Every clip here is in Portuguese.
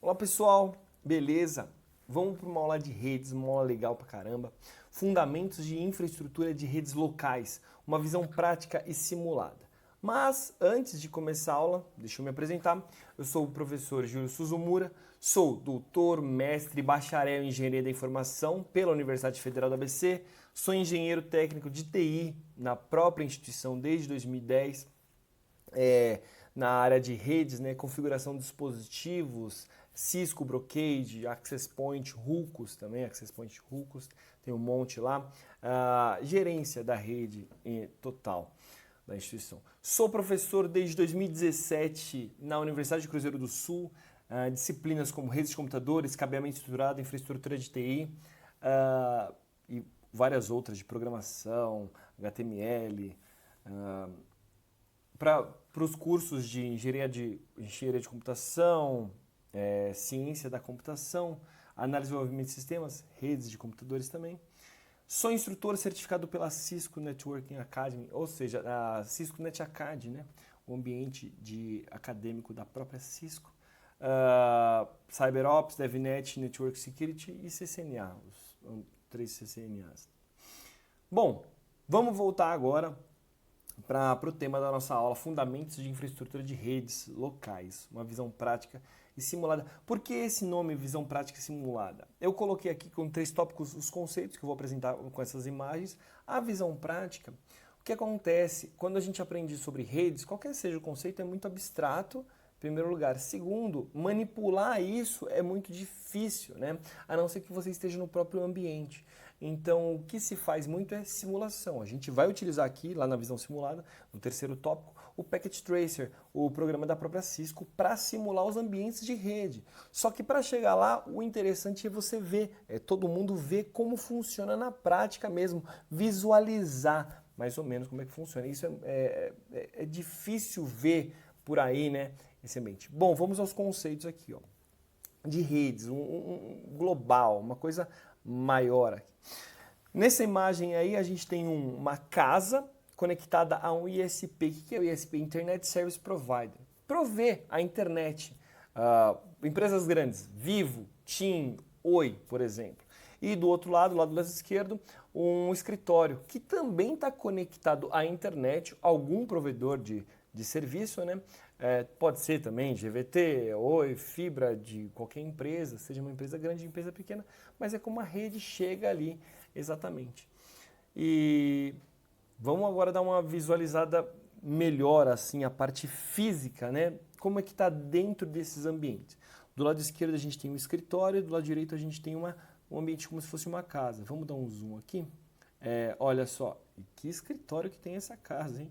Olá pessoal, beleza? Vamos para uma aula de redes, uma aula legal pra caramba. Fundamentos de infraestrutura de redes locais, uma visão prática e simulada. Mas antes de começar a aula, deixa eu me apresentar. Eu sou o professor Júlio Suzumura, sou doutor, mestre e bacharel em Engenharia da Informação pela Universidade Federal do ABC, sou engenheiro técnico de TI na própria instituição desde 2010. Na área de redes, né, configuração de dispositivos, Cisco, Brocade, Access Point, Ruckus também, Access Point, Ruckus, tem um monte lá, gerência da rede total da instituição. Sou professor desde 2017 na Universidade de Cruzeiro do Sul, disciplinas como redes de computadores, cabeamento estruturado, infraestrutura de TI, e várias outras de programação, HTML, para os cursos de engenharia de computação, ciência da computação, análise e desenvolvimento de sistemas, redes de computadores também. Sou instrutor certificado pela Cisco Networking Academy, ou seja, a Cisco Net Acad, né? O ambiente acadêmico da própria Cisco. CyberOps, DevNet, Network Security e CCNA, os 3 CCNAs. Bom, vamos voltar agora para o tema da nossa aula, Fundamentos de Infraestrutura de Redes Locais, uma visão prática e simulada. Por que esse nome, visão prática e simulada? Eu coloquei aqui com 3 tópicos os conceitos que eu vou apresentar com essas imagens. A visão prática, o que acontece quando a gente aprende sobre redes, qualquer seja o conceito, é muito abstrato, em primeiro lugar. Segundo, manipular isso é muito difícil, né? A não ser que você esteja no próprio ambiente. Então, o que se faz muito é simulação. A gente vai utilizar aqui, lá na visão simulada, no terceiro tópico, o Packet Tracer, o programa da própria Cisco, para simular os ambientes de rede. Só que para chegar lá, o interessante é você ver, todo mundo ver como funciona na prática mesmo, visualizar mais ou menos como é que funciona. Isso é difícil ver por aí, né, esse ambiente. Bom, vamos aos conceitos aqui, ó, de redes, um global, uma coisa maior aqui. Nessa imagem aí a gente tem uma casa conectada a um ISP. O que é o ISP? Internet Service Provider. Provê a internet. Empresas grandes, Vivo, TIM, Oi, por exemplo. E do outro lado, lado esquerdo, um escritório que também está conectado à internet, algum provedor de serviço, né? Pode ser também GVT, Oi, fibra de qualquer empresa, seja uma empresa grande, empresa pequena, mas é como a rede chega ali exatamente. E vamos agora dar uma visualizada melhor, assim, a parte física, né? Como é que está dentro desses ambientes. Do lado esquerdo a gente tem um escritório, do lado direito a gente tem um ambiente como se fosse uma casa. Vamos dar um zoom aqui? Olha só, que escritório que tem essa casa, hein?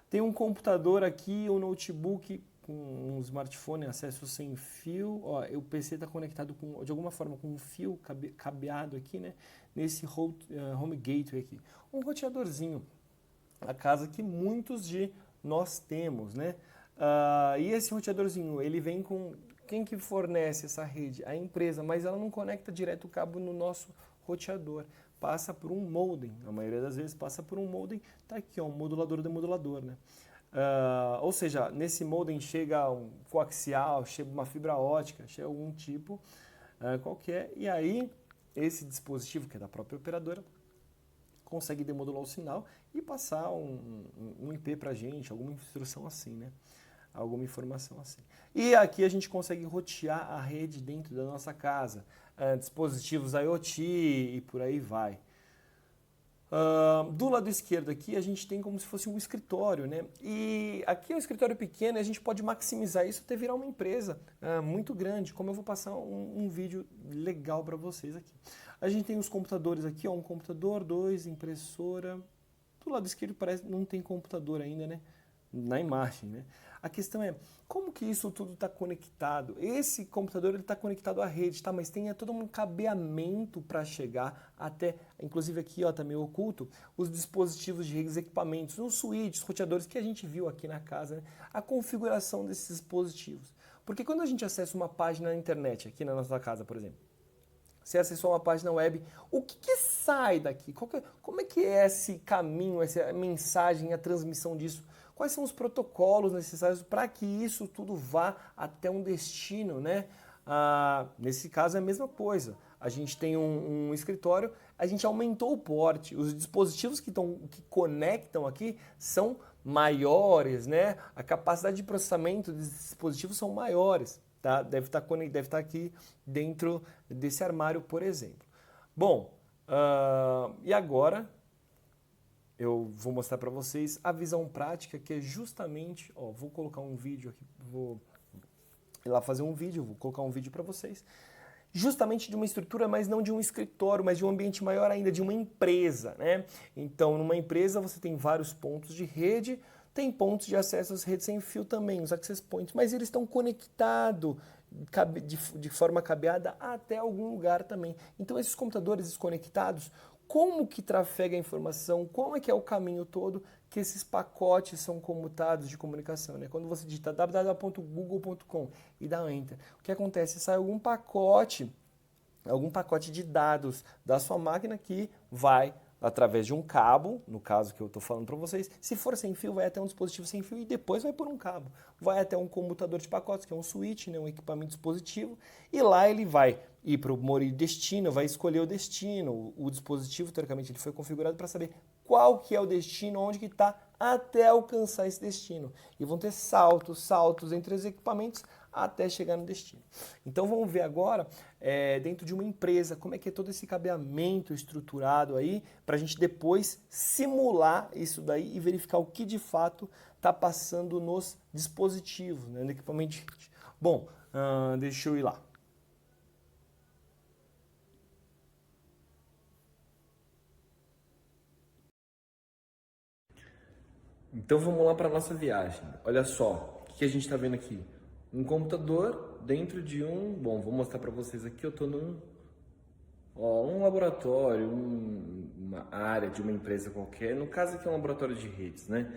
Tem um computador aqui, um notebook com um smartphone, acesso sem fio. Ó, o PC está conectado de alguma forma com um fio cabeado aqui, né? Nesse home gateway aqui. Um roteadorzinho. A casa que muitos de nós temos, né? E esse roteadorzinho, ele vem com... Quem que fornece essa rede? A empresa, mas ela não conecta direto o cabo no nosso roteador. Passa por um modem, a maioria das vezes passa por um modem, tá aqui, ó, um modulador e demodulador, né? Ou seja, nesse modem chega um coaxial, chega uma fibra ótica, chega algum tipo qualquer, e aí esse dispositivo, que é da própria operadora, consegue demodular o sinal e passar um IP pra gente, alguma instrução assim, né? Alguma informação assim. E aqui a gente consegue rotear a rede dentro da nossa casa, dispositivos IoT e por aí vai. Do lado esquerdo aqui a gente tem como se fosse um escritório, né? E aqui é um escritório pequeno e a gente pode maximizar isso até virar uma empresa muito grande, como eu vou passar um vídeo legal para vocês aqui. A gente tem os computadores aqui, ó, um computador, 2, impressora. Do lado esquerdo parece não tem computador ainda, né? Na imagem, né? A questão é, como que isso tudo está conectado? Esse computador está conectado à rede, tá? Mas tem todo um cabeamento para chegar até, inclusive aqui está meio oculto, os dispositivos de redes, equipamentos, os switches, roteadores que a gente viu aqui na casa, né? A configuração desses dispositivos. Porque quando a gente acessa uma página na internet, aqui na nossa casa, por exemplo, você acessou uma página web, o que sai daqui? Como é que é esse caminho, essa mensagem, a transmissão disso? Quais são os protocolos necessários para que isso tudo vá até um destino, né? Nesse caso é a mesma coisa. A gente tem um escritório, a gente aumentou o porte, os dispositivos que conectam aqui são maiores, né? A capacidade de processamento desses dispositivos são maiores, tá? Deve estar aqui dentro desse armário, por exemplo. Bom, e agora eu vou mostrar para vocês a visão prática, que é justamente, vou colocar um vídeo aqui, vou ir lá fazer um vídeo, vou colocar um vídeo para vocês, justamente de uma estrutura, mas não de um escritório, mas de um ambiente maior ainda, de uma empresa, né? Então, numa empresa você tem vários pontos de rede, tem pontos de acesso às redes sem fio também, os access points, mas eles estão conectados de forma cabeada até algum lugar também. Então, esses computadores desconectados, como que trafega a informação, como é que é o caminho todo que esses pacotes são comutados de comunicação, né? Quando você digita www.google.com e dá Enter, o que acontece? Sai algum pacote de dados da sua máquina que vai através de um cabo, no caso que eu estou falando para vocês. Se for sem fio, vai até um dispositivo sem fio e depois vai por um cabo. Vai até um comutador de pacotes, que é um switch, né, um equipamento dispositivo, e lá ele vai ir para o modo destino, vai escolher o destino. O dispositivo, teoricamente, ele foi configurado para saber qual que é o destino, onde que está, até alcançar esse destino. E vão ter saltos entre os equipamentos até chegar no destino. Então vamos ver agora, dentro de uma empresa, como é que é todo esse cabeamento estruturado aí, para a gente depois simular isso daí e verificar o que de fato está passando nos dispositivos, né, no equipamento. Bom, deixa eu ir lá. Então vamos lá para a nossa viagem. Olha só, o que a gente está vendo aqui? Um computador dentro de vou mostrar para vocês aqui, eu estou num laboratório, uma área de uma empresa qualquer, no caso aqui é um laboratório de redes, né?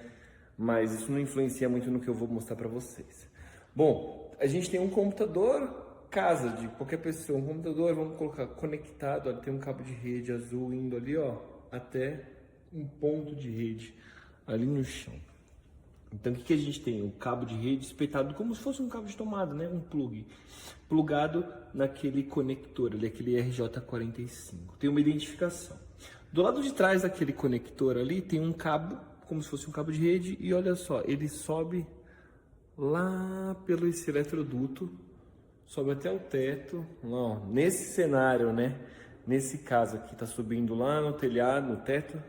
Mas isso não influencia muito no que eu vou mostrar para vocês. Bom, a gente tem um computador, casa de qualquer pessoa, um computador, vamos colocar conectado, olha, tem um cabo de rede azul indo ali, ó, até um ponto de rede ali no chão. Então o que a gente tem? Um cabo de rede espetado como se fosse um cabo de tomada, né? Um plug, plugado naquele conector ali, aquele RJ45. Tem uma identificação. Do lado de trás daquele conector ali tem um cabo, como se fosse um cabo de rede, e olha só, ele sobe lá pelo esse eletroduto, sobe até o teto. Não, nesse cenário, né? Nesse caso aqui, tá subindo lá no telhado, no teto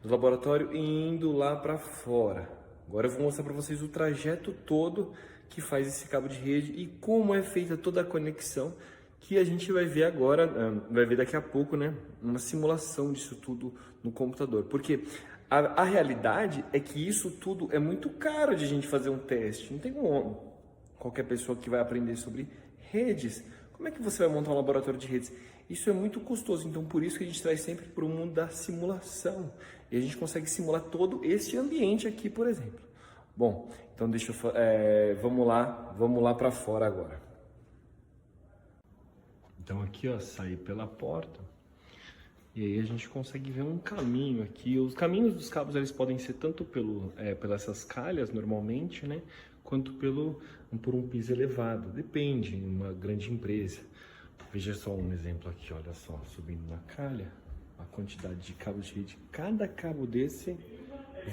do laboratório e indo lá para fora. Agora eu vou mostrar para vocês o trajeto todo que faz esse cabo de rede e como é feita toda a conexão, que a gente vai ver agora, vai ver daqui a pouco, né? Uma simulação disso tudo no computador. Porque a realidade é que isso tudo é muito caro de a gente fazer um teste. Não tem como qualquer pessoa que vai aprender sobre redes. Como é que você vai montar um laboratório de redes? Isso é muito custoso, então por isso que a gente traz sempre para o mundo da simulação. E a gente consegue simular todo esse ambiente aqui, por exemplo. Bom, então vamos lá para fora agora. Então aqui, ó, sair pela porta. E aí a gente consegue ver um caminho aqui. Os caminhos dos cabos, eles podem ser tanto pelas essas calhas, normalmente, né? Quanto por um piso elevado. Depende, em uma grande empresa. Veja só um exemplo aqui, olha só, subindo na calha, a quantidade de cabos de rede. Cada cabo desse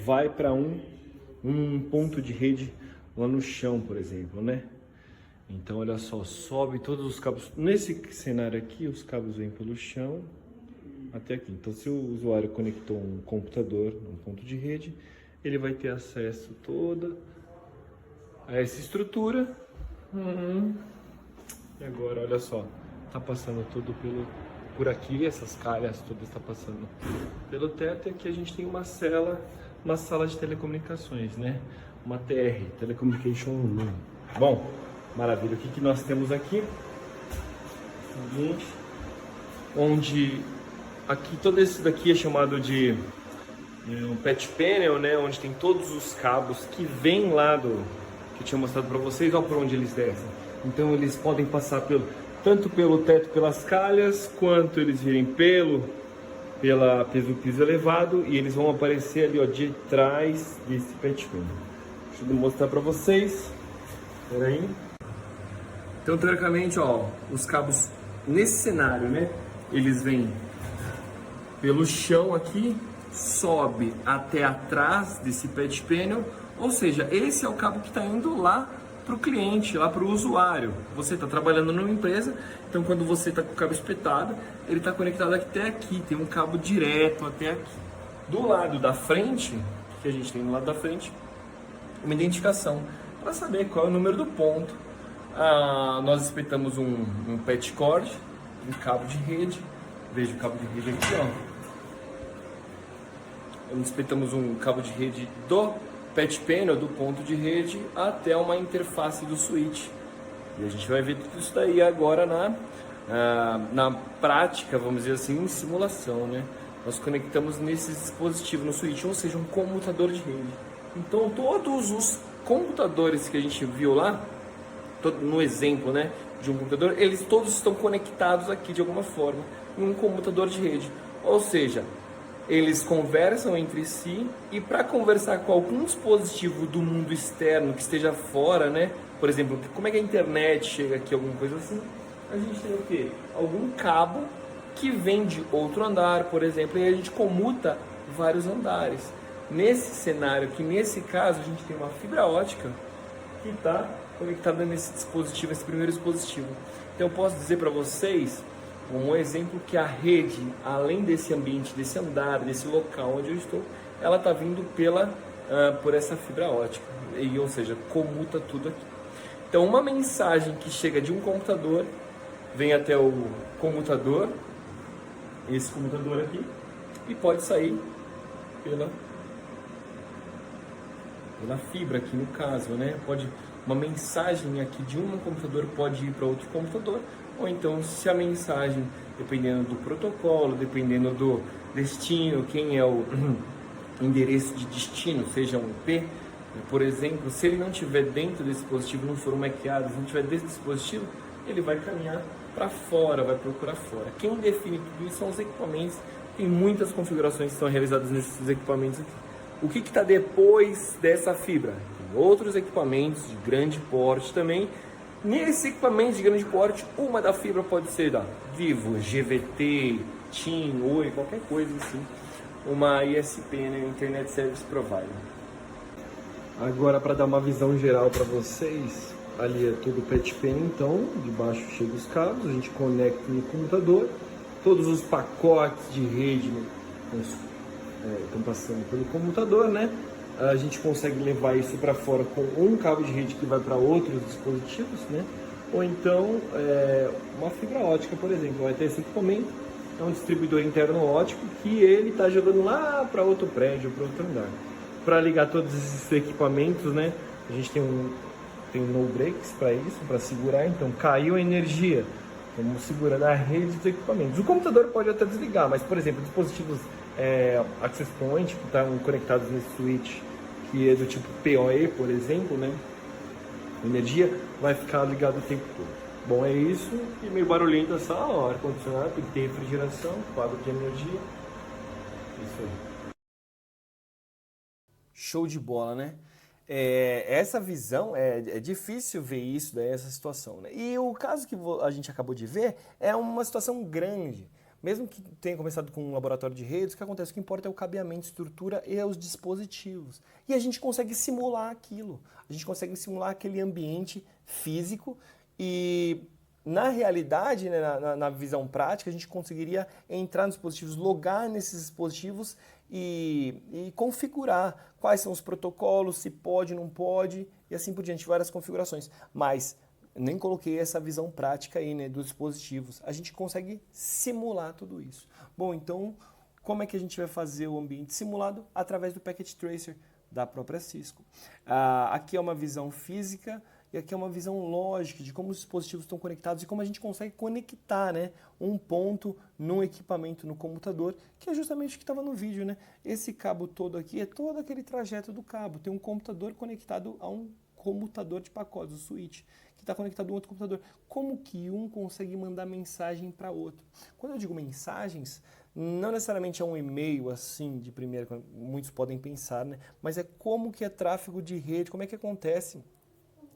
vai para um ponto de rede lá no chão, por exemplo, né? Então, olha só, sobe todos os cabos. Nesse cenário aqui, os cabos vêm pelo chão até aqui. Então, se o usuário conectou um computador num ponto de rede, ele vai ter acesso toda a essa estrutura. E agora, olha só, tá passando tudo por aqui, essas calhas todas está passando pelo teto, e aqui a gente tem uma sala de telecomunicações, né? Uma TR, Telecommunication Room. Bom, maravilha. O que nós temos aqui? Seguinte, onde aqui todo esse daqui é chamado de um patch panel, né? Onde tem todos os cabos que vêm lá que eu tinha mostrado para vocês. Olha por onde eles descem. Então eles podem passar tanto pelo teto, pelas calhas, quanto eles virem pelo piso elevado, e eles vão aparecer ali, ó, de trás desse patch panel. Deixa eu mostrar para vocês. Espera aí. Então, teoricamente, ó, os cabos nesse cenário, né? Eles vêm pelo chão aqui, sobe até atrás desse patch panel, ou seja, esse é o cabo que está indo lá para o cliente, lá para o usuário. Você está trabalhando numa empresa, então quando você está com o cabo espetado, ele está conectado até aqui, tem um cabo direto até aqui. Do lado da frente, que a gente tem do lado da frente, uma identificação para saber qual é o número do ponto. Nós espetamos um patch cord, um cabo de rede. Veja o cabo de rede aqui, ó. Nós espetamos um cabo de rede do patch panel, do ponto de rede, até uma interface do switch. E a gente vai ver tudo isso daí agora na prática, vamos dizer assim, em simulação, né? Nós conectamos nesse dispositivo no switch, ou seja, um comutador de rede. Então, todos os computadores que a gente viu lá, no exemplo, né, de um computador, eles todos estão conectados aqui de alguma forma em um comutador de rede. Ou seja, eles conversam entre si, e para conversar com algum dispositivo do mundo externo que esteja fora, né, por exemplo, como é que a internet chega aqui, alguma coisa assim, a gente tem o quê? Algum cabo que vem de outro andar, por exemplo, e a gente comuta vários andares. Nesse cenário aqui, nesse caso, a gente tem uma fibra ótica que está conectada nesse dispositivo, esse primeiro dispositivo. Então eu posso dizer para vocês, um exemplo, que a rede, além desse ambiente, desse andar, desse local onde eu estou, ela está vindo por essa fibra ótica, ou seja, comuta tudo aqui. Então uma mensagem que chega de um computador, vem até o comutador, esse comutador aqui, e pode sair pela fibra aqui no caso, né? Uma mensagem aqui de um computador pode ir para outro computador, ou então, se a mensagem, dependendo do protocolo, dependendo do destino, quem é o endereço de destino, seja um IP, por exemplo, se ele não estiver dentro desse dispositivo, não for um maquiado, se não estiver dentro desse dispositivo, ele vai caminhar para fora, vai procurar fora. Quem define tudo isso são os equipamentos. Tem muitas configurações que são realizadas nesses equipamentos aqui. O que está depois dessa fibra? Tem outros equipamentos de grande porte também. Nesse equipamento de grande porte, uma da fibra pode ser da Vivo, GVT, TIM, Oi, qualquer coisa assim. Uma ISP, né? Internet Service Provider. Agora, para dar uma visão geral para vocês, ali é todo o patch panel, então, de baixo chega os cabos, a gente conecta no computador, todos os pacotes de rede, né, estão passando pelo computador, né? A gente consegue levar isso para fora com um cabo de rede que vai para outros dispositivos, né? Ou então uma fibra ótica, por exemplo, vai ter esse equipamento, é um distribuidor interno ótico que ele está jogando lá para outro prédio, para outro andar. Para ligar todos esses equipamentos, né? A gente tem no breaks para isso, para segurar. Então caiu a energia, vamos segurando a rede dos equipamentos. O computador pode até desligar, mas, por exemplo, dispositivos Access Point que estão conectados nesse switch, que é do tipo PoE, por exemplo, né? A energia vai ficar ligada o tempo todo. Bom, é isso. E meio barulhento essa hora, ar-condicionado, tem que ter refrigeração, quadro de energia. Isso aí. Show de bola, né? Essa visão, é difícil ver isso, daí, essa situação, né? E o caso que a gente acabou de ver é uma situação grande. Mesmo que tenha começado com um laboratório de redes, o que acontece? O que importa é o cabeamento, estrutura e os dispositivos. E a gente consegue simular aquilo. A gente consegue simular aquele ambiente físico e, na realidade, né, na visão prática, a gente conseguiria entrar nos dispositivos, logar nesses dispositivos e configurar quais são os protocolos, se pode, não pode, e assim por diante, várias configurações. Mas nem coloquei essa visão prática aí, né, dos dispositivos. A gente consegue simular tudo isso. Bom, então, como é que a gente vai fazer o ambiente simulado? Através do Packet Tracer da própria Cisco. Aqui é uma visão física e aqui é uma visão lógica de como os dispositivos estão conectados e como a gente consegue conectar, né, um ponto num equipamento no computador, que é justamente o que estava no vídeo, né? Esse cabo todo aqui é todo aquele trajeto do cabo. Tem um computador conectado a um comutador de pacotes, o switch, que está conectado a um outro computador. Como que um consegue mandar mensagem para outro? Quando eu digo mensagens, não necessariamente é um e-mail assim de primeira, como muitos podem pensar, né? Mas é como que é tráfego de rede, como é que acontece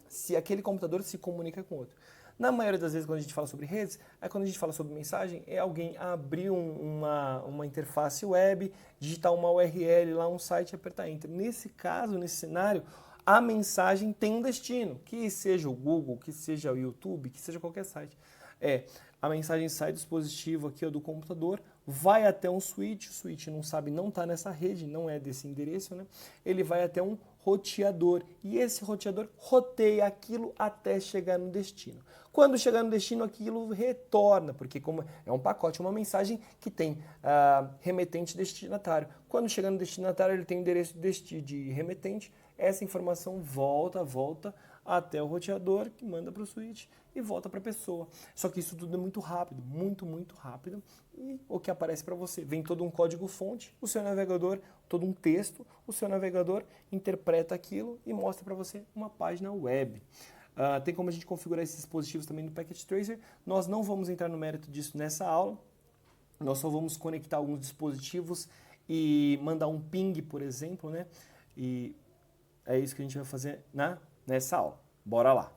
se aquele computador se comunica com outro. Na maioria das vezes, quando a gente fala sobre redes, quando a gente fala sobre mensagem, é alguém abrir uma interface web, digitar uma URL lá, um site e apertar Enter. Nesse caso, nesse cenário, a mensagem tem um destino, que seja o Google, que seja o YouTube, que seja qualquer site. A mensagem sai do dispositivo aqui do computador, vai até um switch, o switch não sabe, não está nessa rede, não é desse endereço, né? Ele vai até um roteador e esse roteador roteia aquilo até chegar no destino. Quando chegar no destino, aquilo retorna, porque como é um pacote, uma mensagem que tem remetente e destinatário. Quando chegar no destinatário, ele tem o endereço de remetente, essa informação volta até o roteador, que manda para o switch e volta para a pessoa. Só que isso tudo é muito rápido, muito rápido. E o que aparece para você? Vem todo um código-fonte, o seu navegador, todo um texto, o seu navegador interpreta aquilo e mostra para você uma página web. Tem como a gente configurar esses dispositivos também no Packet Tracer. Nós não vamos entrar no mérito disso nessa aula. Nós só vamos conectar alguns dispositivos e mandar um ping, por exemplo, né? E é isso que a gente vai fazer nessa aula. Bora lá!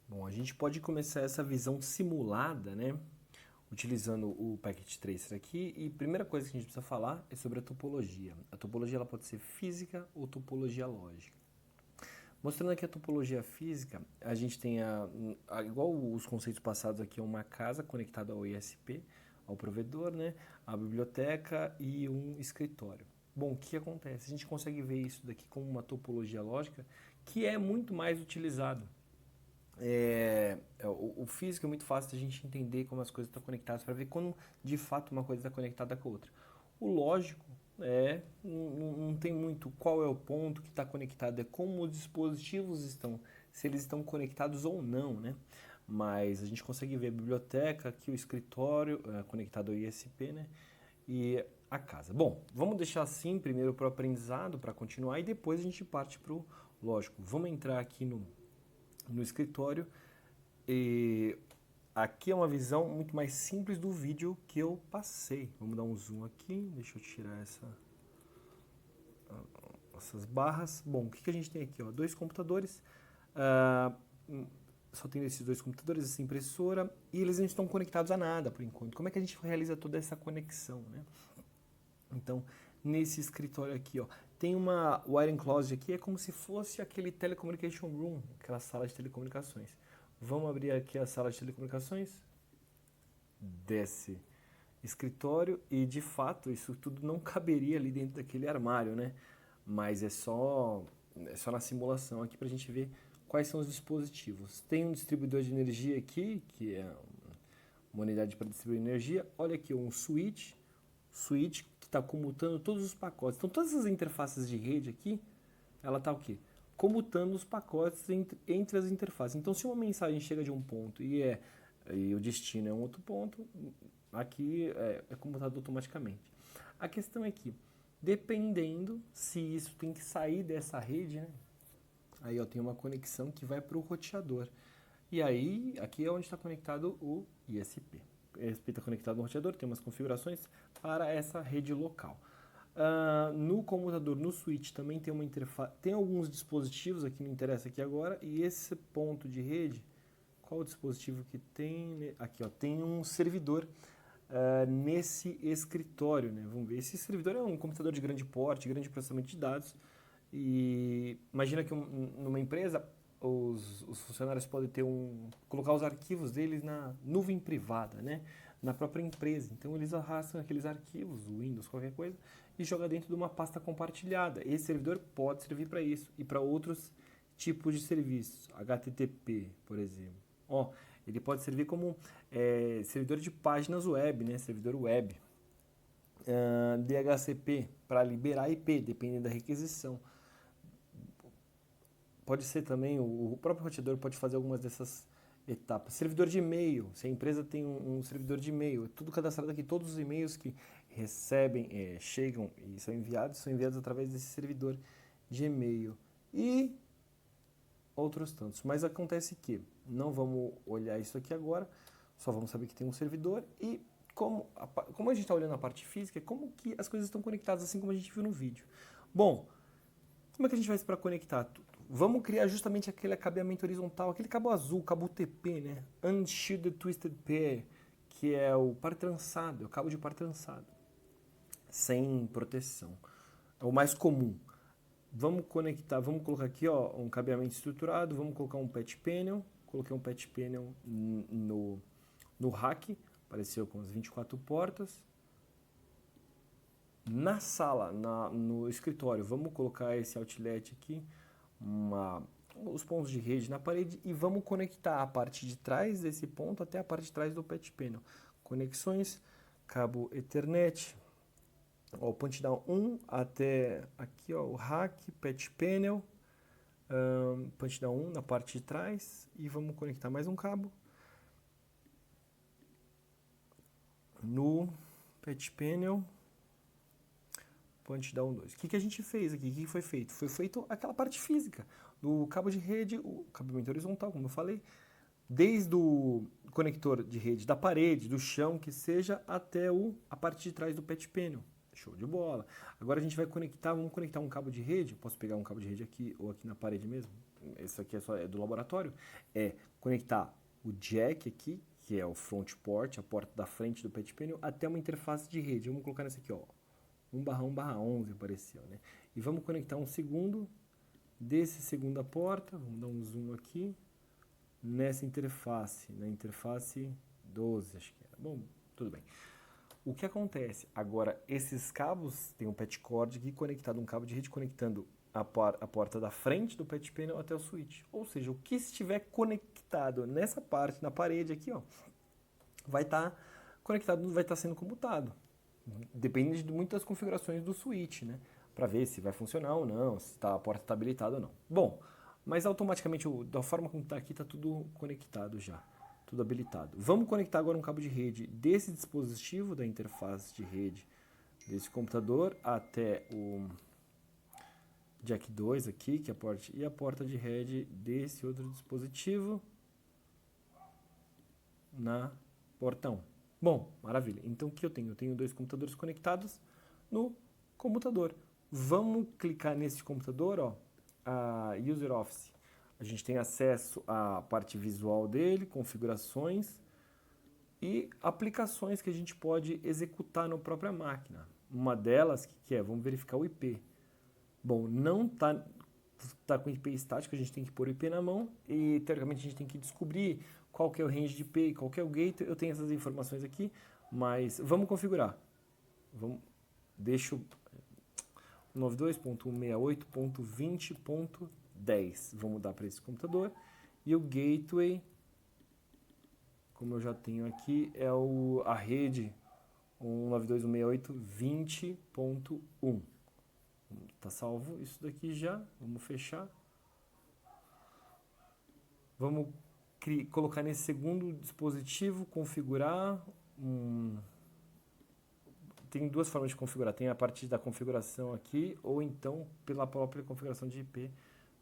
Bom, a gente pode começar essa visão simulada, né? Utilizando o Packet Tracer aqui. E a primeira coisa que a gente precisa falar é sobre a topologia. A topologia ela pode ser física ou topologia lógica. Mostrando aqui a topologia física, a gente tem igual os conceitos passados aqui, uma casa conectada ao ISP, ao provedor, né? A biblioteca e um escritório. Bom, o que acontece? A gente consegue ver isso daqui como uma topologia lógica que é muito mais utilizado. O físico é muito fácil de a gente entender como as coisas estão conectadas para ver como de fato uma coisa está conectada com a outra. O lógico não tem muito qual é o ponto que está conectado, é como os dispositivos estão, se eles estão conectados ou não, né? Mas a gente consegue ver a biblioteca, aqui o escritório conectado ao ISP, né? E a casa. Bom, vamos deixar assim primeiro para o aprendizado, para continuar, e depois a gente parte para o lógico. Vamos entrar aqui no escritório e aqui é uma visão muito mais simples do vídeo que eu passei. Vamos dar um zoom aqui, deixa eu tirar essas barras. Bom, o que a gente tem aqui? Dois computadores, só tem esses dois computadores, essa impressora, e eles não estão conectados a nada por enquanto. Como é que a gente realiza toda essa conexão, né? Então, nesse escritório aqui, tem uma wiring closet aqui, é como se fosse aquele telecommunication room, aquela sala de telecomunicações. Vamos abrir aqui a sala de telecomunicações, desce escritório e de fato isso tudo não caberia ali dentro daquele armário, né? Mas é só na simulação aqui para a gente ver quais são os dispositivos. Tem um distribuidor de energia aqui, que é uma unidade para distribuir energia. Olha aqui, um switch que está comutando todos os pacotes. Então, todas as interfaces de rede aqui, ela está o quê? Comutando os pacotes entre as interfaces. Então, se uma mensagem chega de um ponto e o destino é um outro ponto, aqui é comutado automaticamente. A questão é que, dependendo se isso tem que sair dessa rede, né? Aí tem uma conexão que vai para o roteador. E aí, aqui é onde está conectado o ISP. O ISP está conectado no roteador, tem umas configurações para essa rede local. No computador, no switch, também tem uma interface, tem alguns dispositivos, aqui não interessa aqui agora, e esse ponto de rede, qual o dispositivo que tem? Aqui, tem um servidor nesse escritório, né? Vamos ver, esse servidor é um computador de grande porte, grande processamento de dados, e imagina que numa empresa, os funcionários podem colocar os arquivos deles na nuvem privada, né? Na própria empresa. Então eles arrastam aqueles arquivos, Windows, qualquer coisa, e jogam dentro de uma pasta compartilhada. Esse servidor pode servir para isso e para outros tipos de serviços, HTTP, por exemplo. Ele pode servir como servidor de páginas web, né? Servidor web. DHCP para liberar IP, dependendo da requisição. Pode ser também, o próprio roteador pode fazer algumas dessas etapas. Servidor de e-mail, se a empresa tem um servidor de e-mail, tudo cadastrado aqui, todos os e-mails que recebem, chegam e são enviados através desse servidor de e-mail. E outros tantos. Mas acontece que não vamos olhar isso aqui agora, só vamos saber que tem um servidor e como a gente está olhando a parte física, como que as coisas estão conectadas, assim como a gente viu no vídeo. Bom, como é que a gente faz para conectar tudo? Vamos criar justamente aquele cabeamento horizontal, aquele cabo azul, cabo UTP, né? Unshielded Twisted Pair, que é o par trançado, é o cabo de par trançado, sem proteção. É o mais comum. Vamos conectar, vamos colocar aqui, ó, um cabeamento estruturado, vamos colocar um patch panel. Coloquei um patch panel no rack, apareceu com as 24 portas. Na sala, no escritório, vamos colocar esse outlet aqui, os pontos de rede na parede e vamos conectar a parte de trás desse ponto até a parte de trás do patch panel. Conexões, cabo Ethernet, ó, o punch down 1 até aqui, ó, o rack, patch panel, punch down 1 na parte de trás e vamos conectar mais um cabo no patch panel, punch down 2. O que a gente fez aqui? O que foi feito? Foi feito aquela parte física do cabo de rede, o cabeamento horizontal, como eu falei, desde o conector de rede da parede, do chão, que seja, até a parte de trás do patch panel. Show de bola. Agora a gente vai conectar, vamos conectar um cabo de rede. Posso pegar um cabo de rede aqui ou aqui na parede mesmo? Esse aqui é do laboratório. É conectar o jack aqui, que é o front port, a porta da frente do patch panel, até uma interface de rede. Vamos colocar nessa aqui, ó. 1/1/11 apareceu, né? E vamos conectar um segundo desse segunda porta, vamos dar um zoom aqui, nessa interface, na interface 12, acho que era. Bom, tudo bem. O que acontece? Agora, esses cabos, tem um patch cord aqui conectado, um cabo de rede conectando a porta da frente do patch panel até o switch. Ou seja, o que estiver conectado nessa parte, na parede aqui, ó, vai estar conectado, vai estar sendo comutado. Depende de muitas configurações do switch, né? Para ver se vai funcionar ou não, se a porta está habilitada ou não. Bom, mas automaticamente, da forma como está aqui, está tudo conectado já, tudo habilitado. Vamos conectar agora um cabo de rede desse dispositivo, da interface de rede desse computador, até o jack 2 aqui, que é a porta, e a porta de rede desse outro dispositivo na porta 1. Bom, maravilha. Então o que eu tenho? Eu tenho dois computadores conectados no computador. Vamos clicar nesse computador, ó, a User Office. A gente tem acesso à parte visual dele, configurações e aplicações que a gente pode executar na própria máquina. Uma delas, que é? Vamos verificar o IP. Bom, não tá com IP estático, a gente tem que pôr o IP na mão e, teoricamente, a gente tem que descobrir qual que é o range de IP, qual que é o gate. Eu tenho essas informações aqui, mas vamos configurar. Deixa o 92.168.20.10. Vamos dar para esse computador. E o gateway, como eu já tenho aqui, é a rede 192.168.20.1. Tá salvo isso daqui já. Vamos fechar. Vamos colocar nesse segundo dispositivo, configurar. Tem duas formas de configurar. Tem a partir da configuração aqui, ou então pela própria configuração de IP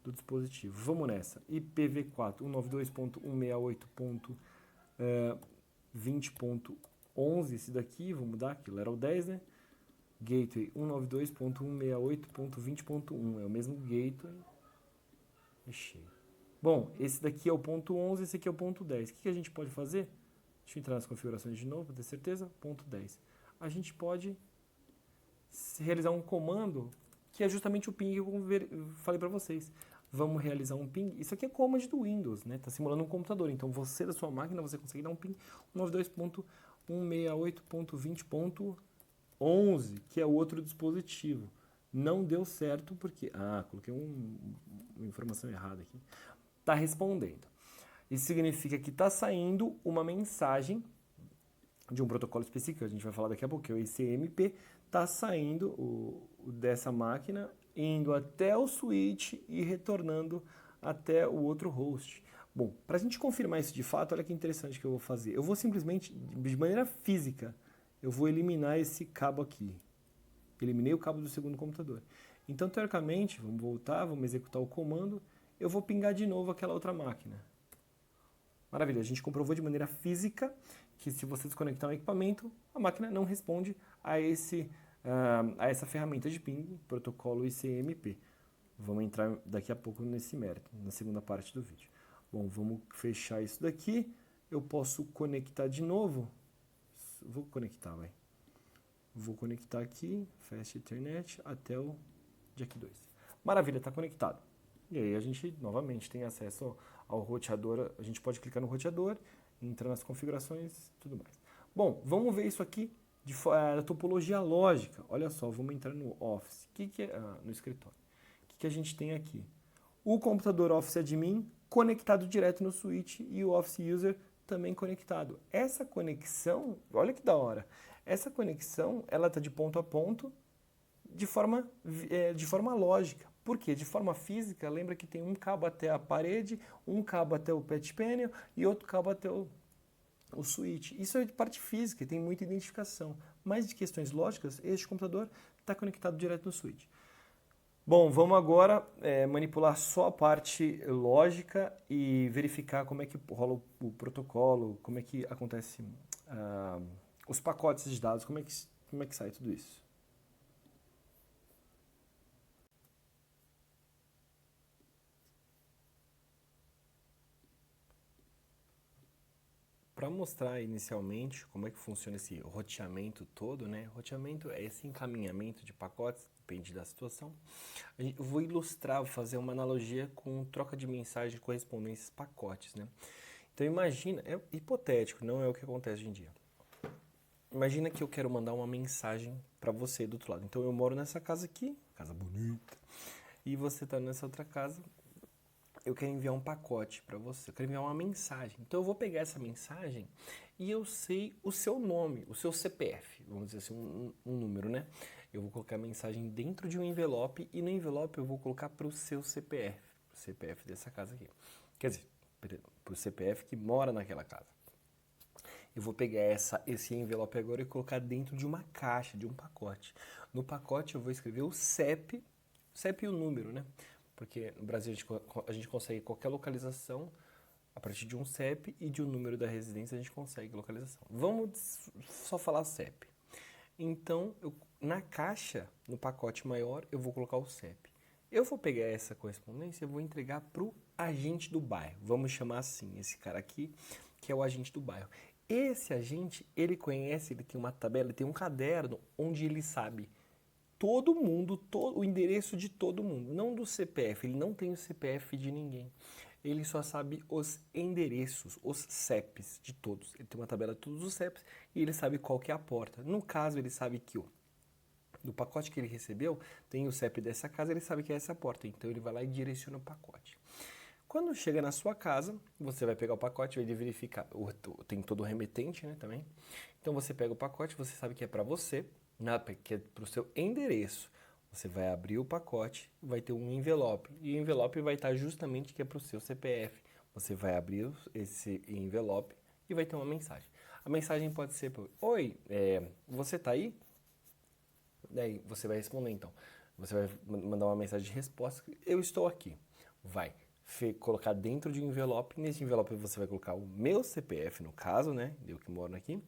do dispositivo. Vamos nessa. IPv4 192.168.20.11, esse daqui, vamos mudar, aquilo era o 10, né? Gateway 192.168.20.1, é o mesmo gateway. Fechei. Bom, esse daqui é o ponto 11, esse aqui é o ponto 10. O que a gente pode fazer? Deixa eu entrar nas configurações de novo, para ter certeza. Ponto 10. A gente pode realizar um comando que é justamente o ping que eu falei para vocês. Vamos realizar um ping. Isso aqui é command do Windows, né? Está simulando um computador. Então, você da sua máquina, você consegue dar um ping 192.168.20.11, que é o outro dispositivo. Não deu certo porque... coloquei uma informação errada aqui. Está respondendo. Isso significa que está saindo uma mensagem de um protocolo específico, a gente vai falar daqui a pouco, que é o ICMP, está saindo dessa máquina, indo até o switch e retornando até o outro host. Bom, para a gente confirmar isso de fato, olha que interessante que eu vou fazer. Eu vou simplesmente, de maneira física, eu vou eliminar esse cabo aqui. Eliminei o cabo do segundo computador. Então, teoricamente, vamos voltar, vamos executar o comando, eu vou pingar de novo aquela outra máquina. Maravilha, a gente comprovou de maneira física que se você desconectar um equipamento, a máquina não responde a essa ferramenta de ping, protocolo ICMP. Vamos entrar daqui a pouco nesse mérito, na segunda parte do vídeo. Bom, vamos fechar isso daqui. Eu posso conectar de novo. Vou conectar, vai. Vou conectar aqui, Fast Ethernet, até o Jack 2. Maravilha, está conectado. E aí a gente, novamente, tem acesso ao roteador. A gente pode clicar no roteador, entrar nas configurações e tudo mais. Bom, vamos ver isso aqui da topologia lógica. Olha só, vamos entrar no Office. No escritório. O que a gente tem aqui? O computador Office Admin conectado direto no switch e o Office User também conectado. Essa conexão, olha que da hora. Essa conexão, ela está de ponto a ponto de forma lógica. Por quê? De forma física, lembra que tem um cabo até a parede, um cabo até o patch panel e outro cabo até o switch. Isso é de parte física, tem muita identificação. Mas de questões lógicas, este computador está conectado direto no switch. Bom, vamos agora manipular só a parte lógica e verificar como é que rola o protocolo, como é que acontece os pacotes de dados, como é que sai tudo isso. Para mostrar inicialmente como é que funciona esse roteamento todo, né? Roteamento é esse encaminhamento de pacotes, depende da situação. Eu vou ilustrar, vou fazer uma analogia com troca de mensagem correspondente a esses pacotes, né? Então imagina, é hipotético, não é o que acontece hoje em dia. Imagina que eu quero mandar uma mensagem para você do outro lado. Então eu moro nessa casa aqui, casa bonita, e você está nessa outra casa. Eu quero enviar um pacote para você, eu quero enviar uma mensagem. Então eu vou pegar essa mensagem e eu sei o seu nome, o seu CPF, vamos dizer assim, um número, né? Eu vou colocar a mensagem dentro de um envelope e no envelope eu vou colocar para o seu CPF, o CPF dessa casa aqui. Quer dizer, para o CPF que mora naquela casa. Eu vou pegar esse envelope agora e colocar dentro de uma caixa, de um pacote. No pacote eu vou escrever o CEP e o número, né? Porque no Brasil a gente consegue qualquer localização a partir de um CEP e de um número da residência a gente consegue localização. Vamos só falar CEP. Então, na caixa, no pacote maior, eu vou colocar o CEP. Eu vou pegar essa correspondência e vou entregar para o agente do bairro. Vamos chamar assim, esse cara aqui, que é o agente do bairro. Esse agente, ele conhece, ele tem uma tabela, ele tem um caderno onde ele sabe todo mundo, o endereço de todo mundo, não do CPF, ele não tem o CPF de ninguém. Ele só sabe os endereços, os CEPs de todos. Ele tem uma tabela de todos os CEPs e ele sabe qual que é a porta. No caso, ele sabe que no pacote que ele recebeu tem o CEP dessa casa, ele sabe que é essa porta. Então ele vai lá e direciona o pacote. Quando chega na sua casa, você vai pegar o pacote, vai verificar, tem todo o remetente, né, também. Então você pega o pacote, você sabe que é para você, que é para o seu endereço. Você vai abrir o pacote, vai ter um envelope, e o envelope vai estar justamente que é para o seu CPF. Você vai abrir esse envelope e vai ter uma mensagem. A mensagem pode ser, oi, você está aí? Daí você vai responder então. Você vai mandar uma mensagem de resposta, eu estou aqui. Vai colocar dentro de um envelope, nesse envelope você vai colocar o meu CPF, no caso, né, eu que moro aqui,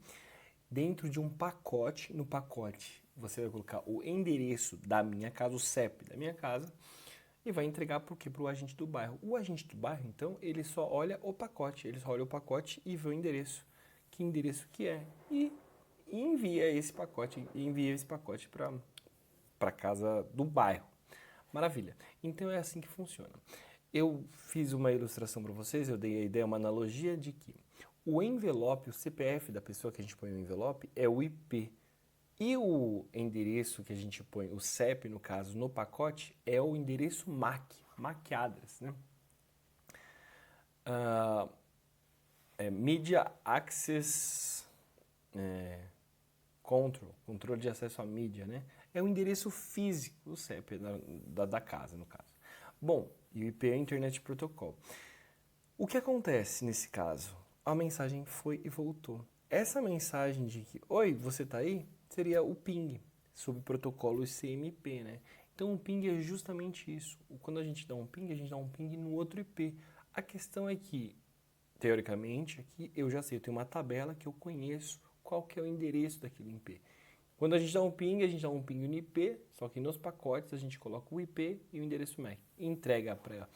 dentro de um pacote, no pacote você vai colocar o endereço da minha casa, o CEP da minha casa, e vai entregar para o agente do bairro. O agente do bairro, então, ele só olha o pacote, e vê o endereço. Que endereço que é? E envia esse pacote para a casa do bairro. Maravilha. Então é assim que funciona. Eu fiz uma ilustração para vocês, eu dei a ideia, uma analogia de que o envelope, o CPF da pessoa que a gente põe no envelope é o IP. E o endereço que a gente põe, o CEP no caso, no pacote, é o endereço MAC address, né? Media Access controle de acesso à mídia, né? É o endereço físico, o CEP da casa, no caso. Bom, e o IP é Internet Protocol. O que acontece nesse caso? A mensagem foi e voltou. Essa mensagem de que, oi, você tá aí? Seria o ping, sob o protocolo ICMP, né? Então o ping é justamente isso. Quando a gente dá um ping no outro IP. A questão é que teoricamente, aqui eu já sei, eu tenho uma tabela que eu conheço qual que é o endereço daquele IP. Quando a gente dá um ping no IP, só que nos pacotes a gente coloca o IP e o endereço MAC. Entrega para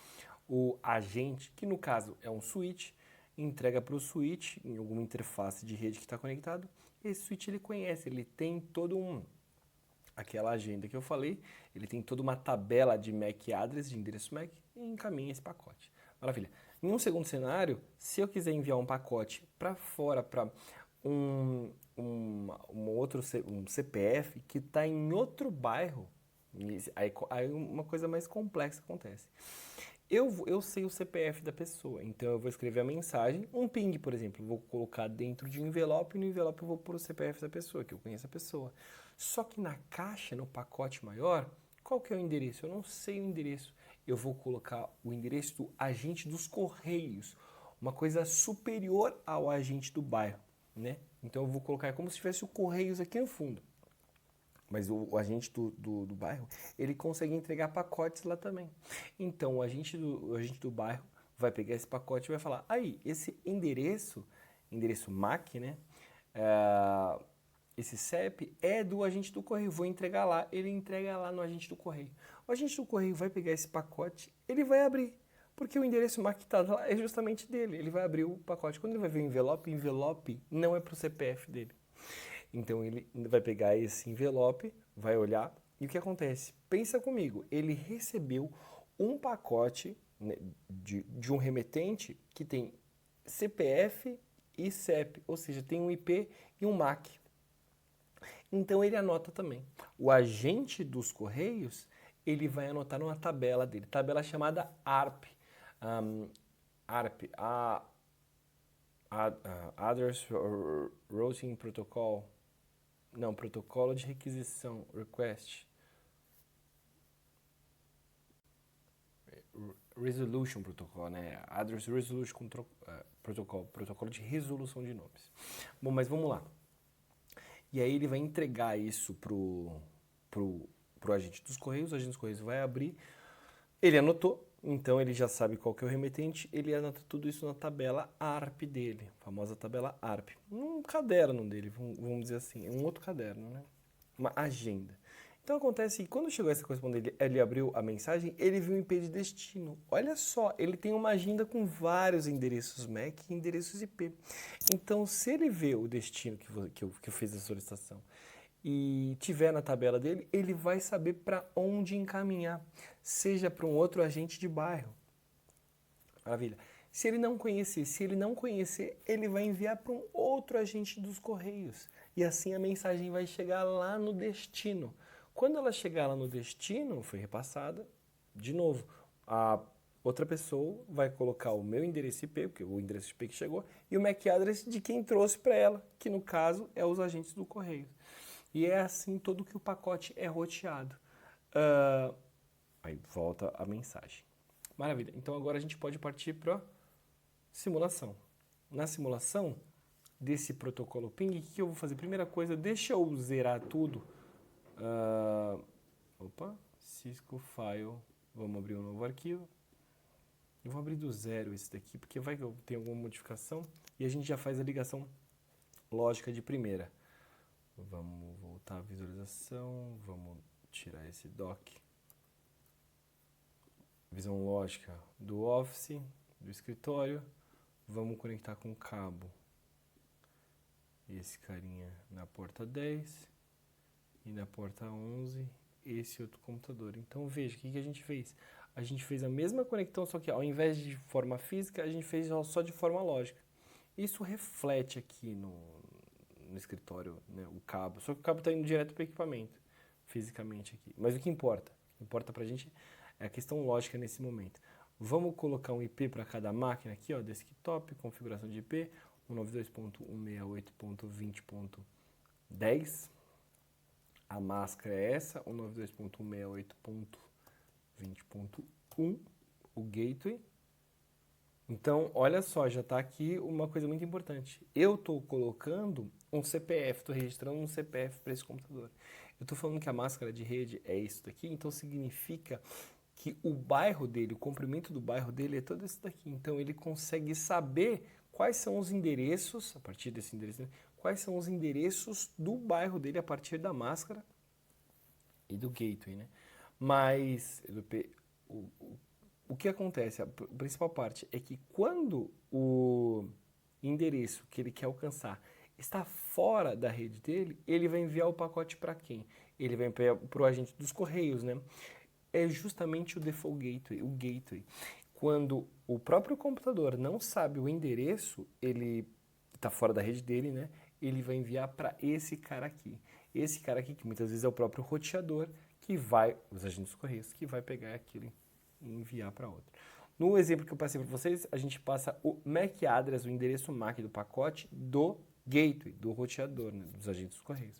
o agente, que no caso é um switch, entrega para o switch em alguma interface de rede que está conectado. Esse switch ele conhece, ele tem aquela agenda que eu falei, ele tem toda uma tabela de MAC address, de endereço MAC, e encaminha esse pacote. Maravilha. Em um segundo cenário, se eu quiser enviar um pacote para fora, para um CPF que está em outro bairro, aí uma coisa mais complexa acontece. Eu sei o CPF da pessoa, então eu vou escrever a mensagem, um ping, por exemplo, vou colocar dentro de um envelope, e no envelope eu vou pôr o CPF da pessoa, que eu conheço a pessoa. Só que na caixa, no pacote maior, qual que é o endereço? Eu não sei o endereço. Eu vou colocar o endereço do agente dos Correios, uma coisa superior ao agente do bairro, né? Então eu vou colocar como se tivesse o Correios aqui no fundo. Mas o agente do bairro, ele consegue entregar pacotes lá também. Então, o agente do bairro vai pegar esse pacote e vai falar, aí, esse endereço MAC, né? Esse CEP é do agente do correio, vou entregar lá. Ele entrega lá no agente do correio. O agente do correio vai pegar esse pacote, ele vai abrir. Porque o endereço MAC que está lá é justamente dele. Ele vai abrir o pacote. Quando ele vai ver o envelope não é para o CPF dele. Então ele vai pegar esse envelope, vai olhar e o que acontece? Pensa comigo, ele recebeu um pacote, né, de um remetente que tem CPF e CEP, ou seja, tem um IP e um MAC. Então ele anota também. O agente dos Correios, ele vai anotar numa tabela dele, tabela chamada ARP. ARP, Address Routing Protocol. Não, protocolo de requisição, request. Resolution Protocol, né? Address Resolution protocolo de resolução de nomes. Bom, mas vamos lá. E aí ele vai entregar isso pro agente dos Correios, o agente dos Correios vai abrir, ele anotou, então ele já sabe qual que é o remetente, ele anota tudo isso na tabela ARP dele, a famosa tabela ARP. Um caderno dele, vamos dizer assim, um outro caderno, né? Uma agenda. Então acontece que quando chegou essa correspondente, ele abriu a mensagem, ele viu um IP de destino. Olha só, ele tem uma agenda com vários endereços MAC e endereços IP. Então, se ele vê o destino que eu fiz a solicitação e tiver na tabela dele, ele vai saber para onde encaminhar, seja para um outro agente de bairro. Maravilha. Se ele não conhecer, ele vai enviar para um outro agente dos Correios. E assim a mensagem vai chegar lá no destino. Quando ela chegar lá no destino, foi repassada, de novo, a outra pessoa vai colocar o meu endereço IP, porque o endereço IP que chegou, e o MAC address de quem trouxe para ela, que no caso é os agentes do Correio. E é assim todo que o pacote é roteado. Aí volta a mensagem. Maravilha. Então agora a gente pode partir para simulação. Na simulação desse protocolo ping, o que eu vou fazer? Primeira coisa, deixa eu zerar tudo. Cisco File. Vamos abrir um novo arquivo. Eu vou abrir do zero esse daqui, porque vai que eu tenho alguma modificação. E a gente já faz a ligação lógica de primeira. Vamos voltar à visualização. Vamos tirar esse dock. Visão lógica do Office, do escritório. Vamos conectar com o cabo. Esse carinha na porta 10 e na porta 11 esse outro computador. Então veja, o que a gente fez? A gente fez a mesma conexão, só que ao invés de forma física, a gente fez só de forma lógica. Isso reflete aqui no escritório, né, o cabo. Só que o cabo está indo direto para o equipamento, fisicamente aqui. Mas o que importa? O que importa para a gente é a questão lógica nesse momento. Vamos colocar um IP para cada máquina aqui, ó, desktop, configuração de IP, 192.168.20.10. A máscara é essa, 192.168.20.1, o gateway. Então, olha só, já está aqui uma coisa muito importante. Eu estou colocando um CPF, estou registrando um CPF para esse computador. Eu estou falando que a máscara de rede é isso daqui, então significa que o bairro dele, o comprimento do bairro dele é todo esse daqui. Então, ele consegue saber quais são os endereços, a partir desse endereço, quais são os endereços do bairro dele a partir da máscara e do gateway, né? Mas o que acontece, a principal parte é que quando o endereço que ele quer alcançar está fora da rede dele, ele vai enviar o pacote para quem? Ele vai enviar para o agente dos correios, né? É justamente o default gateway, o gateway. Quando o próprio computador não sabe o endereço, ele está fora da rede dele, né? Ele vai enviar para esse cara aqui. Esse cara aqui, que muitas vezes é o próprio roteador, que vai, os agentes dos correios, que vai pegar aquilo e enviar para outro. No exemplo que eu passei para vocês, a gente passa o MAC address, o endereço MAC do pacote, do gateway, do roteador, né, dos agentes dos correios.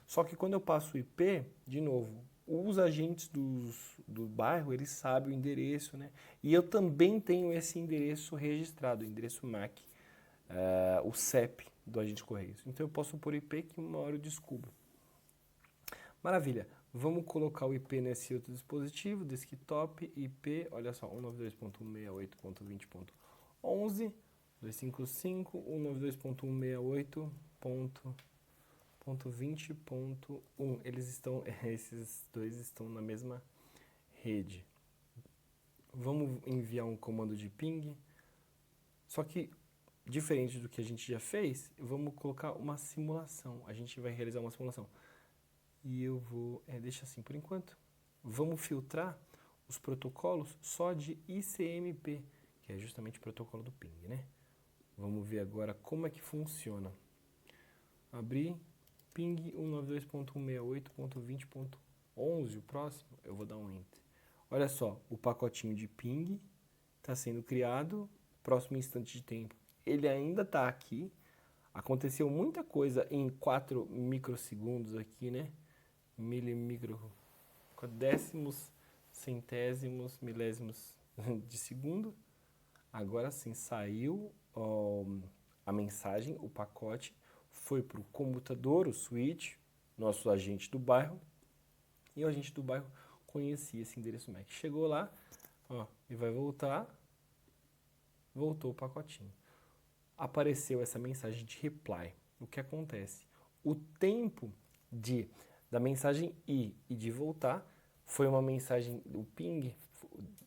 Só que quando eu passo o IP, de novo, os agentes do bairro, eles sabem o endereço, né? E eu também tenho esse endereço registrado, o endereço MAC, o CEP do agente de correios. Então eu posso pôr IP que uma hora eu descubro. Maravilha. Vamos colocar o IP nesse outro dispositivo, desktop, IP, olha só, 192.168.20.11, 255, 192.168.20.1. Esses dois estão na mesma rede. Vamos enviar um comando de ping, só que diferente do que a gente já fez, vamos colocar uma simulação. A gente vai realizar uma simulação. E eu vou, deixa assim por enquanto. Vamos filtrar os protocolos só de ICMP, que é justamente o protocolo do ping, né? Vamos ver agora como é que funciona. Abrir ping 192.168.20.11, o próximo, eu vou dar um enter. Olha só, o pacotinho de ping está sendo criado, próximo instante de tempo. Ele ainda está aqui. Aconteceu muita coisa em 4 microsegundos aqui, né? Décimos, centésimos, milésimos de segundo. Agora sim, saiu a mensagem, o pacote, foi para o computador, o switch, nosso agente do bairro, e o agente do bairro conhecia esse endereço MAC. Chegou lá, e vai voltar, voltou o pacotinho. Apareceu essa mensagem de reply. O que acontece? O tempo da mensagem ir e de voltar foi uma mensagem do ping,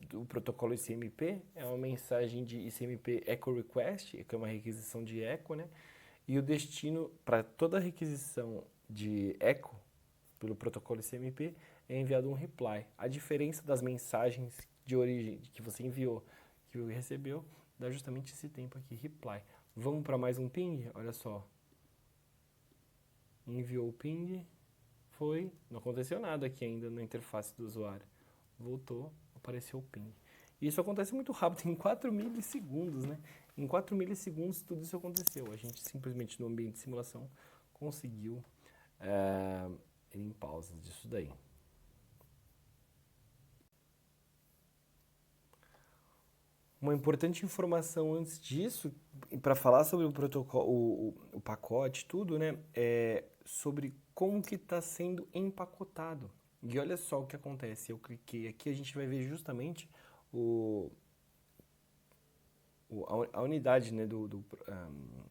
do protocolo ICMP, é uma mensagem de ICMP Echo Request, que é uma requisição de echo, né? E o destino para toda requisição de echo pelo protocolo ICMP é enviado um reply. A diferença das mensagens de origem que você enviou, que recebeu, dá justamente esse tempo aqui, reply. Vamos para mais um ping? Olha só. Enviou o ping, foi, não aconteceu nada aqui ainda na interface do usuário. Voltou, apareceu o ping. Isso acontece muito rápido, em 4 milissegundos, né? Em 4 milissegundos tudo isso aconteceu. A gente simplesmente no ambiente de simulação conseguiu em pausas disso daí. Uma importante informação antes disso, para falar sobre o protocolo, o pacote, tudo, né? É sobre como que está sendo empacotado. E olha só o que acontece. Eu cliquei aqui, a gente vai ver justamente a unidade, né,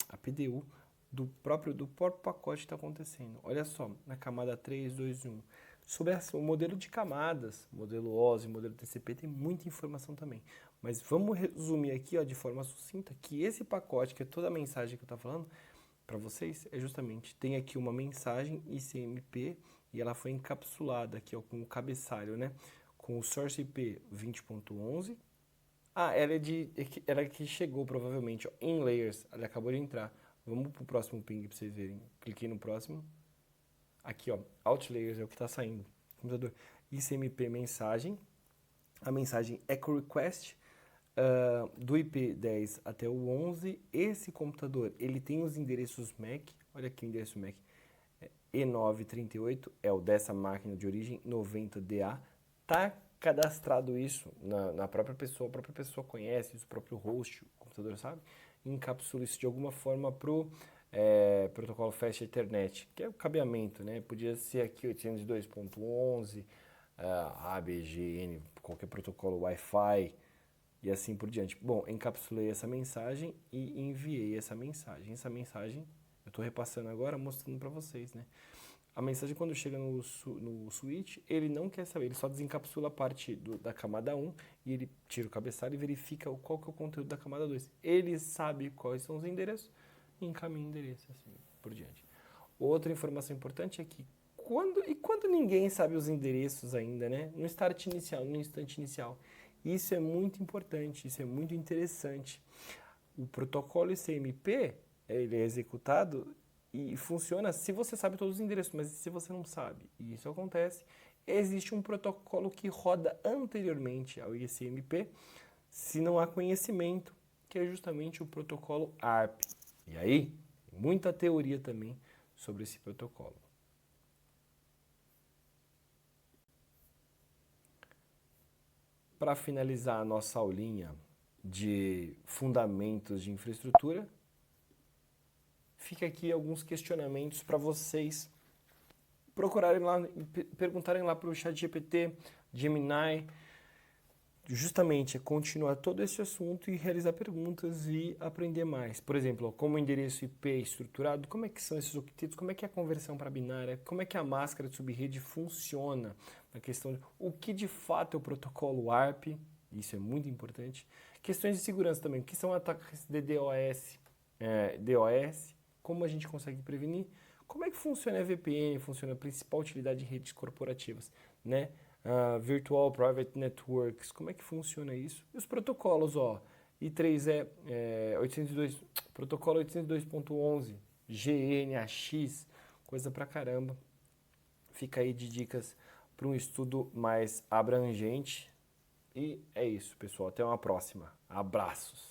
a PDU do próprio pacote que está acontecendo. Olha só, na camada 3, 2, 1. Sobre o modelo de camadas, modelo OSI, modelo TCP, tem muita informação também. Mas vamos resumir aqui de forma sucinta que esse pacote, que é toda a mensagem que eu estou falando para vocês, é justamente, tem aqui uma mensagem ICMP e ela foi encapsulada aqui com o cabeçalho, né? Com o source IP 20.11. Ela é que chegou provavelmente em layers, ela acabou de entrar. Vamos para o próximo ping para vocês verem. Cliquei no próximo. Aqui, out layers é o que está saindo. Computador ICMP mensagem. A mensagem echo request do IP 10 até o 11. Esse computador, ele tem os endereços MAC. Olha aqui o endereço MAC. E938 é o dessa máquina de origem 90DA. Tá cadastrado isso na própria pessoa. A própria pessoa conhece isso, o próprio host, o computador sabe. Encapsula isso de alguma forma pro protocolo Fast Ethernet, que é o cabeamento, né? Podia ser aqui 802.11, ABGN, qualquer protocolo Wi-Fi, e assim por diante. Bom, encapsulei essa mensagem e enviei essa mensagem. Essa mensagem eu estou repassando agora, mostrando para vocês, né? A mensagem, quando chega no switch, ele não quer saber, ele só desencapsula a parte da camada 1 e ele tira o cabeçalho e verifica qual que é o conteúdo da camada 2. Ele sabe quais são os endereços e encaminha o endereço, assim por diante. Outra informação importante é que quando ninguém sabe os endereços ainda, né? No start inicial, no instante inicial, isso é muito importante, isso é muito interessante. O protocolo ICMP, ele é executado e funciona se você sabe todos os endereços, mas se você não sabe, e isso acontece, existe um protocolo que roda anteriormente ao ICMP, se não há conhecimento, que é justamente o protocolo ARP. E aí, tem muita teoria também sobre esse protocolo. Para finalizar a nossa aulinha de fundamentos de infraestrutura, fica aqui alguns questionamentos para vocês procurarem lá, perguntarem lá para o ChatGPT, Gemini, justamente continuar todo esse assunto e realizar perguntas e aprender mais. Por exemplo, como o endereço IP é estruturado, como é que são esses octetos, como é que é a conversão para binária, como é que a máscara de subrede funciona, na questão de o que de fato é o protocolo ARP, isso é muito importante. Questões de segurança também, o que são ataques de DOS, como a gente consegue prevenir, como é que funciona a VPN, funciona a principal utilidade de redes corporativas, né? Virtual Private Networks, como é que funciona isso? E os protocolos, ó, I3E 802, protocolo 802.11, GNAX, coisa pra caramba. Fica aí de dicas para um estudo mais abrangente. E é isso, pessoal. Até uma próxima. Abraços.